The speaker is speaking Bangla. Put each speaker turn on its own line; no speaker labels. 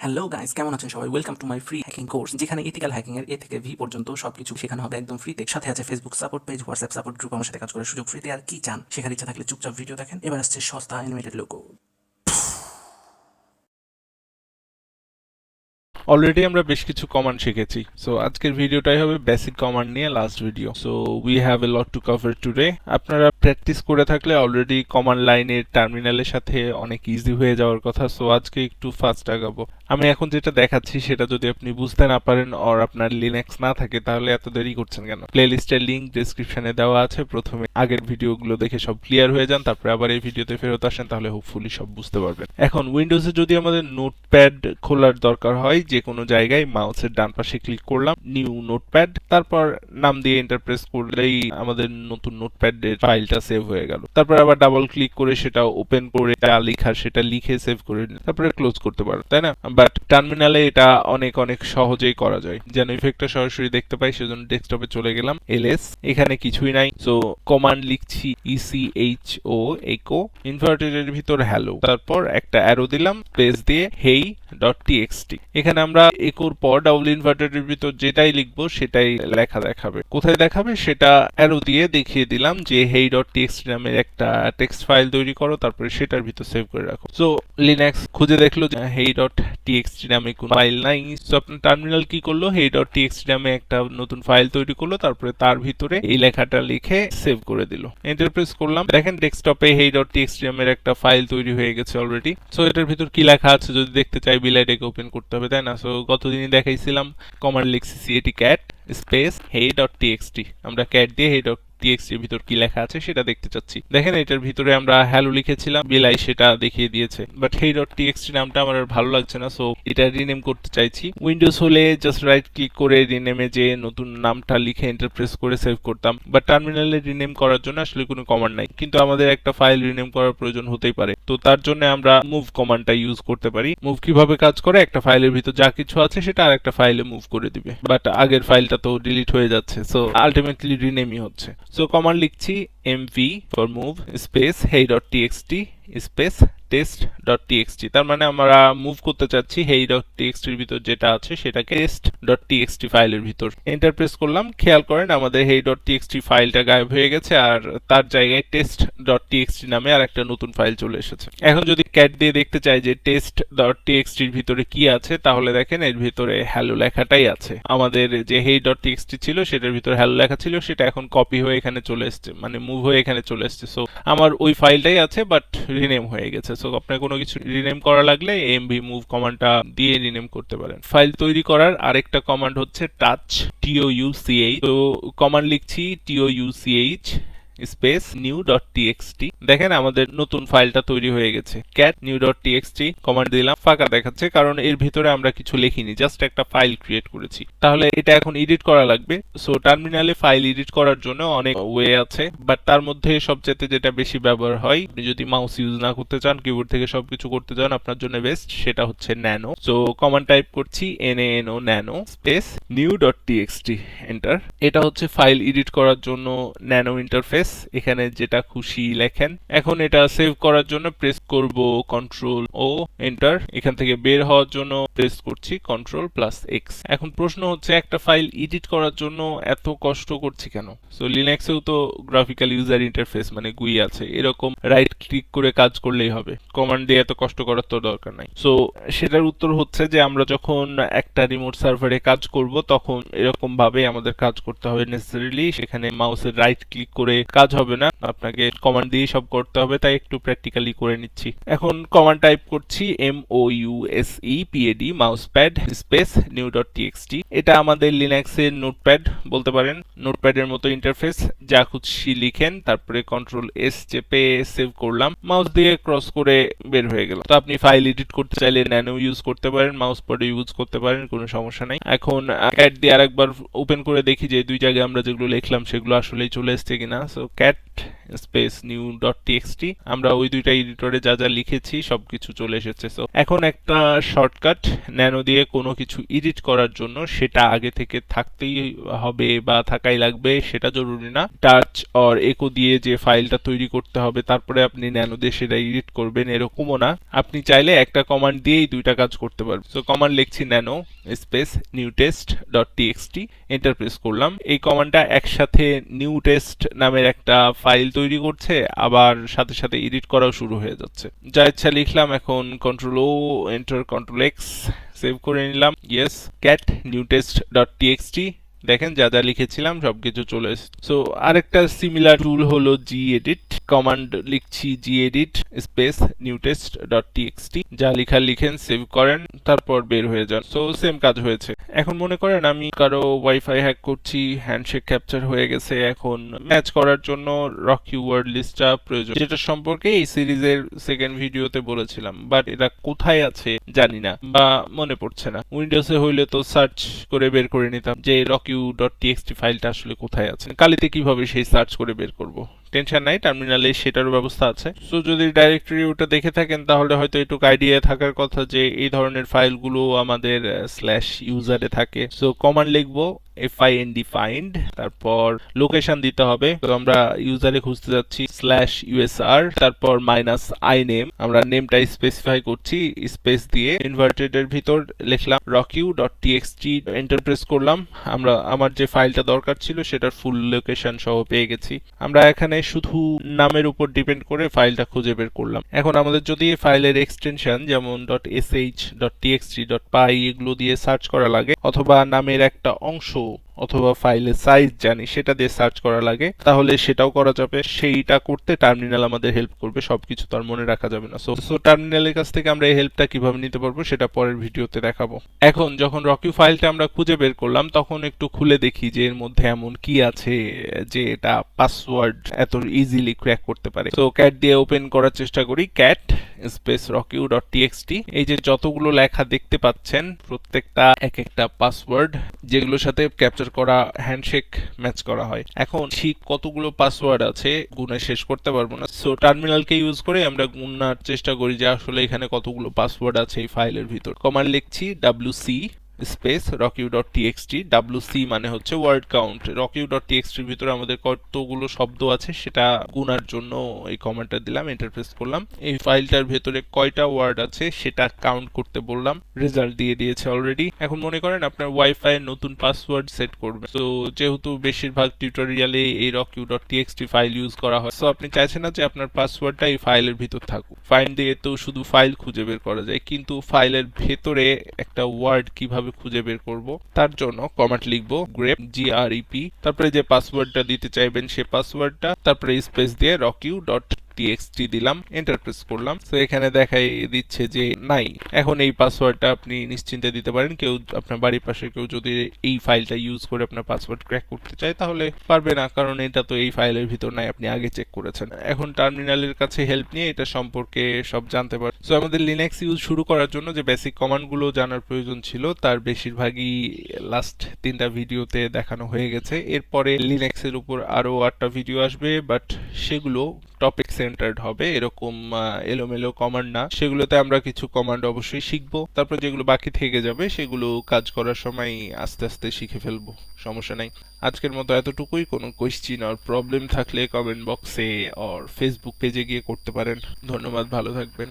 হ্যালো গাইস, কেমন আছেন সবাই? Welcome to my free hacking course, যেখানে ইথিক্যাল হ্যাকিং এর এ থেকে ভি পর্যন্ত সবকিছু শেখানো হবে একদম ফ্রিতে। সাথে আছে Facebook support page, WhatsApp support group, আমার সাথে কাজ করার সুযোগ ফ্রিতে। আর কি চান? শেখার ইচ্ছা থাকলে চুপচাপ ভিডিও দেখেন। এবার আসছে সস্তা অ্যানিমেটেড লোগো।
অলরেডি আমরা বেশ কিছু কমান্ড শিখেছি, সো আজকের ভিডিওটাই হবে বেসিক কমান্ড নিয়ে last video. So we have a lot to cover today. আপনারা প্র্যাকটিস করে থাকলে অলরেডি কমান্ড লাইনের টার্মিনালের সাথে অনেক ইজি হয়ে যাওয়ার কথা। সো আজকে একটু ফাস্ট আগাবো। আমি এখন যেটা দেখাচ্ছি সেটা যদি আপনি বুঝতে না পারেন আর আপনার লিনাক্স না থাকে তাহলে এত দেরি করছেন কেন? প্লেলিস্টের লিংক ডেসক্রিপশনে দেওয়া আছে, প্রথমে আগের ভিডিওগুলো দেখে সব ক্লিয়ার হয়ে যান, তারপরে আবার এই ভিডিওতে ফেরত আসেন, তাহলে হোপফুলি সব বুঝতে পারবেন। এখন উইন্ডোজে যদি আমাদের নোটপ্যাড খোলার দরকার হয়, যে কোনো জায়গায় মাউসের ডান পাশে ক্লিক করলাম, নিউ নোটপ্যাড, তারপর নাম দিয়ে এন্টার প্রেস করলেই আমাদের নতুন নোটপ্যাডের ফাইলটা সেভ হয়ে গেল। তারপর আবার ডাবল ক্লিক করে সেটা ওপেন করে যা লেখার সেটা লিখে সেভ করে নিন, তারপরে ক্লোজ করতে পারো, তাই না? বাট টার্মিনালে এটা অনেক অনেক সহজেই করা যায়। যেন ইফেক্টটা সরাসরি দেখতে পাই সেজন্য ডেস্কটপে চলে গেলাম, এলএস, এখানে কিছুই নাই। সো কমান্ড লিখছি ইসিএইচও একো, ইনভার্টেডের ভিতর হ্যালো, তারপর একটা অ্যারো দিলাম স্পেস দিয়ে হেই ডট টিএক্সটি। এখানে আমরা একোর পর ডাবল ইনভার্টেডের ভিতর যেটাই লিখবো সেটাই লেখা দেখাবে। কোথায় দেখাবে সেটা অ্যারো দিয়ে দেখিয়ে দিলাম যে হেই ডট টিএক্সটি নামের একটা টেক্সট ফাইল তৈরি করো, তারপরে সেটার ভিতর সেভ করে রাখো। সো লিনাক্স খুঁজে দেখলো যে হেই ডট টিএক্সটি নামে কোনো ফাইল নাই। সো আপনার টার্মিনাল কি করলো, হেই ডট টিএক্সটি নামে একটা নতুন ফাইল তৈরি করলো, তারপরে তার ভিতরে এই লেখাটা লিখে সেভ করে দিল। এন্টার প্রেস করলাম, দেখেন ডেস্কটপে হেই ডট টিএক্সটি নামের একটা ফাইল তৈরি হয়ে গেছে অলরেডি। সো এটার ভিতর কি লেখা আছে যদি দেখতে চাই, বিলাইটাকে ওপেন করতে হবে, তাই না? সো গতদিনই দেখাইছিলাম, কমান্ড লিখছি সিএটি ক্যাট স্পেস হেই ডট টিএক্সটি। আমরা ক্যাট দিয়ে হেই ডট টিএক্সটি এর ভিতর কি লেখা আছে সেটা দেখতে চাচ্ছি। দেখেন এটার ভিতরে আমরা হ্যালো লিখেছিলাম, বিলাই সেটা দেখিয়ে দিয়েছে। বাট হেই ডট টিএক্সটি নামটা আমার আর ভালো লাগছে না, সো এটা রিনেম করতে চাইছি। উইন্ডোজ হলে জাস্ট রাইট ক্লিক করে রিনেমে যে নতুন নামটা লিখে এন্টার প্রেস করে সেভ করতাম, বাট টার্মিনালে রিনেম করার জন্য আসলে কোনো কমান্ড নাই। কিন্তু আমাদের একটা ফাইল রিনেম করার প্রয়োজন হতেই পারে, তো তার জন্য আমরা মুভ কমান্ডটা ইউজ করতে পারি। মুভ কিভাবে কাজ করে, একটা ফাইলের ভিতর যা কিছু আছে সেটা আরেকটা ফাইলে মুভ করে দিবে, বাট আগের ফাইলটা তো ডিলিট হয়ে যাচ্ছে, সো আলটিমেটলি রিনেমই হচ্ছে। সো কমান্ড লিখছি MV for move space hey dot TXT space test dot TXT. তার মানে আমরা মুভ করতে চাচ্ছি হেই ডট টিএক্সটির ভিতর যেটা আছে সেটাকে টেস্ট ডট টিএক্সটি ফাইলের ভিতর। এন্টার প্রেস করলাম, খেয়াল করেন আমাদের হেই ডট টিএক্সটি ফাইলটা গায়েব হয়ে গেছে আর তার জায়গায় টেস্ট ডট টিএক্সটি নামে আর একটা নতুন ফাইল চলে এসেছে। এখন যদি ক্যাট দিয়ে দেখতে চাই যে টেস্ট ডট টিএক্সটির ভিতরে কি আছে, তাহলে দেখেন এর ভিতরে হ্যালো লেখাটাই আছে। আমাদের যে হেই ডট টিএক্সটি ছিল সেটার ভিতরে হ্যালো লেখা ছিল, সেটা এখন কপি হয়ে এখানে চলে এসেছে, মানে মুভ হয়ে এখানে চলে এসেছে। সো আমার ওই ফাইলটাই আছে বাট রিনেম হয়ে গেছে। সো আপনার কোনো কিছু রিনেম করা লাগলে এমভি মুভ কমান্ডটা দিয়ে রিনেম করতে পারেন। ফাইল তৈরি করার আরেকটা কমান্ড হচ্ছে টাচ TOUCH। তো কমান্ড লিখছি TOUCH space new dot TXT. দেখেন আমাদের নতুন ফাইলটা তৈরি হয়ে গেছে। Cat new dot TXT command দিলাম, ফাঁকা দেখাচ্ছে কারণ এর ভিতরে আমরা কিছু লিখিনি, জাস্ট একটা ফাইল ক্রিয়েট করেছি। তাহলে এটা এখন এডিট করা লাগবে। সো টার্মিনালে ফাইল এডিট করার জন্য অনেক ওয়ে আছে, বাট তার মধ্যে সবচেয়ে যেটা বেশি ব্যবহার হয়, আপনি যদি মাউস ইউজ না করতে চান, কিবোর্ড থেকে সবকিছু করতে চান, আপনার জন্য বেস্ট সেটা হচ্ছে ন্যানো। সো কমান্ড টাইপ করছি NANO nano space new dot TXT, enter. এটা হচ্ছে ফাইল এডিট করার জন্য ন্যানো ইন্টারফেস, এখানে যেটা খুশি লেখেন। এখন এটা সেভ করার জন্য প্রেস করব কন্ট্রোল ও এন্টার। এখান থেকে বের হওয়ার জন্য প্রেস করছি কন্ট্রোল প্লাস এক্স। এখন প্রশ্ন হচ্ছে একটা ফাইল এডিট করার জন্য এত কষ্ট করছি কেন? সো লিনাক্সেও তো গ্রাফিক্যাল ইউজার ইন্টারফেস মানে GUI আছে, এরকম রাইট ক্লিক করে কাজ করলেই হবে, কমান্ড দিয়ে এত কষ্ট করার তো দরকার নাই। সো সেটার উত্তর হচ্ছে যে আমরা যখন একটা রিমোট সার্ভারে কাজ করব তখন এরকম ভাবে আমাদের কাজ করতে হবে নেসেসারিলি। সেখানে মাউসের রাইট ক্লিক করে কাজ হবে না, আপনাকে কমান্ড দিয়ে সব করতে হবে, তাই একটু প্র্যাকটিক্যালি করে নিচ্ছি। এখন কমান্ড টাইপ করছি MOUSEPAD mousepad space new dot TXT. এটা আমাদের লিনাক্সের নোটপ্যাড বলতে পারেন, নোটপ্যাডের মতো ইন্টারফেস, যা খুশি লিখেন, তারপরে কন্ট্রোল এস চেপে সেভ করলাম, মাউস দিয়ে ক্রস করে বের হয়ে গেল। তো আপনি ফাইল এডিট করতে চাইলে ন্যানো ইউজ করতে পারেন, মাউস পডে ইউজ করতে পারেন, কোনো সমস্যা নাই। এখন ক্যাট দিয়ে আরেকবার ওপেন করে দেখি যে দুই জায়গায় আমরা যেগুলো লিখলাম সেগুলো আসলেই চলে এসছে কিনা। So cat space new dot TXT আমরা ওই দুইটা এডিটরে যা যা লিখেছি সবকিছু চলে এসেছে। সো এখন একটা শর্টকাট ন্যানো দিয়ে কোনো কিছু এডিট করার জন্য সেটা আগে থেকে থাকতেই হবে বা থাকাই লাগবে সেটা জরুরি না। টাচ অর একো দিয়ে যে ফাইলটা তৈরি করতে হবে তারপরে আপনি ন্যানো দিয়ে সেটা এডিট করবেন এরকমও না, আপনি চাইলে একটা কমান্ড দিয়েই দুইটা কাজ করতে পারবেন। সো কমান্ড লিখছি nano space new test dot TXT, enter press করলাম। এই কমান্ডটা একসাথে নিউ টেস্ট নামের একটা ফাইল তৈরি করছে আবার সাথে সাথে এডিট করাও শুরু হয়ে যাচ্ছে। যা ইচ্ছা লিখলাম, এখন কন্ট্রোল ও এন্টার কন্ট্রোল এক্স সেভ করে নিলাম। Yes, cat new test dot TXT, দেখেন যা যা লিখেছিলাম সবকিছু চলে এসেছে। সো আরেকটা সিমিলার টুল হলো জি এডিট। কমান্ড লিখছি gedit space new test dot TXT, যা লিখা লিখেন, সেভ করেন, তারপর বের হয়ে যান। সো সেম কাজ হয়েছে। এখন মনে করেন আমি কারো ওয়াইফাই হ্যাক করছি, হ্যান্ডশেক ক্যাপচার হয়ে গেছে, এখন ম্যাচ করার জন্য রকি ওয়ার্ড লিস্টটা প্রয়োজন, যেটা সম্পর্কে এই সিরিজের সেকেন্ড ভিডিওতে বলেছিলাম, বাট এটা কোথায় আছে জানি না বা মনে পড়ছে না। উইন্ডোজে হইলে তো সার্চ করে বের করে নিতাম যে rock.txt ফাইলটা আসলে কোথায় আছে। কালিতে কিভাবে সেই সার্চ করে বের করব? টেনশন নাই, টার্মিনালে সেটারও ব্যবস্থা আছে। সো যদি ডাইরেক্টরি ওটা দেখে থাকেন তাহলে হয়তো একটু আইডিয়া থাকার কথা যে এই ধরনের ফাইলগুলো আমাদের স্ল্যাশ ইউজারে থাকে। সো কমান্ড লিখবো find, তারপর লোকেশন দিতে হবে। তো আমরা ইউজারে খুঁজতে যাচ্ছি স্ল্যাশ ইউএসআর, তারপর মাইনাস আই নেম, আমরা নেমটা স্পেসিফাই করছি স্পেস দিয়ে, ইনভার্টেড এর ভিতর লিখলাম rock.txt, এন্টার প্রেস করলাম। আমার যে ফাইলটা দরকার ছিল সেটার ফুল লোকেশন সহ পেয়ে গেছি। আমরা এখানে শুধু নামের উপর ডিপেন্ড করে ফাইলটা খুঁজে বের করলাম। এখন আমাদের যদি ফাইলের এক্সটেনশন যেমন .sh, .txt, .py এগুলো দিয়ে সার্চ করা লাগে, অথবা নামের একটা অংশ অথবা ফাইলের সাইজ জানি সেটা দিয়ে সার্চ করা লাগে, তাহলে সেটাও করা যাবে। সেইটা করতে টার্মিনাল আমাদের হেল্প করবে, সবকিছু তো আর মনে রাখা যাবে না। সো টার্মিনালের কাছ থেকে আমরা এই হেল্পটা কিভাবে নিতে পারবো সেটা পরের ভিডিওতে দেখাবো। এখন যখন রকি ফাইলটা আমরা খুঁজে বের করলাম তখন একটু খুলে দেখি যে এর মধ্যে এমন কি আছে যে এটা পাসওয়ার্ড এত ইজিলি ক্র্যাক করতে পারে। সো ক্যাট দিয়ে ওপেন করার চেষ্টা করি, ক্যাট স্পেস rock.txt। এই যে যতগুলো লেখা দেখতে পাচ্ছেন প্রত্যেকটা এক একটা পাসওয়ার্ড, যেগুলোর সাথে ক্যাপচার করা হ্যান্ডশেক ম্যাচ করা হয়। এখন ঠিক কতগুলো পাসওয়ার্ড আছে গুণে শেষ করতে পারবো না। সো টার্মিনালকে ইউজ করে আমরা গুণার চেষ্টা করি যে আসলে এখানে কতগুলো পাসওয়ার্ড আছে এই ফাইলের ভিতর। কমান্ড লিখছি wc স্পেস rock.txt, wc মানে হচ্ছে ওয়ার্ড কাউন্ট। rock.txt এর ভিতরে আমাদের কতগুলো শব্দ আছে সেটা গুণার জন্য এই কমান্ডটা দিলাম, এন্টার প্রেস করলাম। এই ফাইলটার ভেতরে কয়টা ওয়ার্ড আছে সেটা কাউন্ট করতে বললাম, রেজাল্ট দিয়ে দিয়েছে অলরেডি। এখন মনে করেন আপনার ওয়াইফাই নতুন পাসওয়ার্ড সেট করবে। তো যেহেতু বেশিরভাগ টিউটোরিয়ালে এই rock.txt ফাইল ইউজ করা হয়, সো আপনি চাইছেন না যে আপনার পাসওয়ার্ডটা এই ফাইলের ভিতর থাকুক। ফাইন্ড দিয়ে তো শুধু ফাইল খুঁজে বের করা যায়, কিন্তু ফাইলের ভেতরে একটা ওয়ার্ড কিভাবে খুঁজে বের করব তার জন্য কমান্ড লিখবো grep, তারপরে যে পাসওয়ার্ডটা দিতে চাইবেন সে পাসওয়ার্ডটা, তারপরে স্পেস দিয়ে rock.txt দিলাম, এন্টার প্রেস করলাম। তো এখানে দেখাই দিচ্ছে যে নাই। এখন এই পাসওয়ার্ডটা আপনি নিশ্চিন্তে দিতে পারেন। কেউ আপনার বাড়ির পাশে কেউ যদি এই ফাইলটা ইউজ করে আপনার পাসওয়ার্ড ক্র্যাক করতে চায় তাহলে পারবে না, কারণ এটা তো এই ফাইলের ভিতর নাই, আপনি আগে চেক করেছেন। এখন টার্মিনালের কাছে হেল্প নিয়ে এটা সম্পর্কে সব জানতে পারেন। সো আমাদের লিনাক্স ইউজ শুরু করার জন্য যে বেসিক কমান্ডগুলো জানার প্রয়োজন ছিল তার বেশিরভাগই লাস্ট 3টা ভিডিওতে দেখানো হয়ে গেছে। এরপরে লিনাক্সের উপর আরো 8টা ভিডিও আসবে, বাট সেগুলো টপিক সেন্টার্ড হবে, এরকম এলোমেলো কমান্ড না। সেগুলোতে আমরা কিছু কমান্ড অবশ্যই শিখবো, তারপর যেগুলো বাকি থেকে যাবে সেগুলো কাজ করার সময় আস্তে আস্তে শিখে ফেলবো, সমস্যা নাই। আজকের মতো এতটুকুই। কোনো কোয়েশ্চেন আর প্রবলেম থাকলে কমেন্ট বক্সে আর ফেসবুক পেজে গিয়ে করতে পারেন। ধন্যবাদ, ভালো থাকবেন।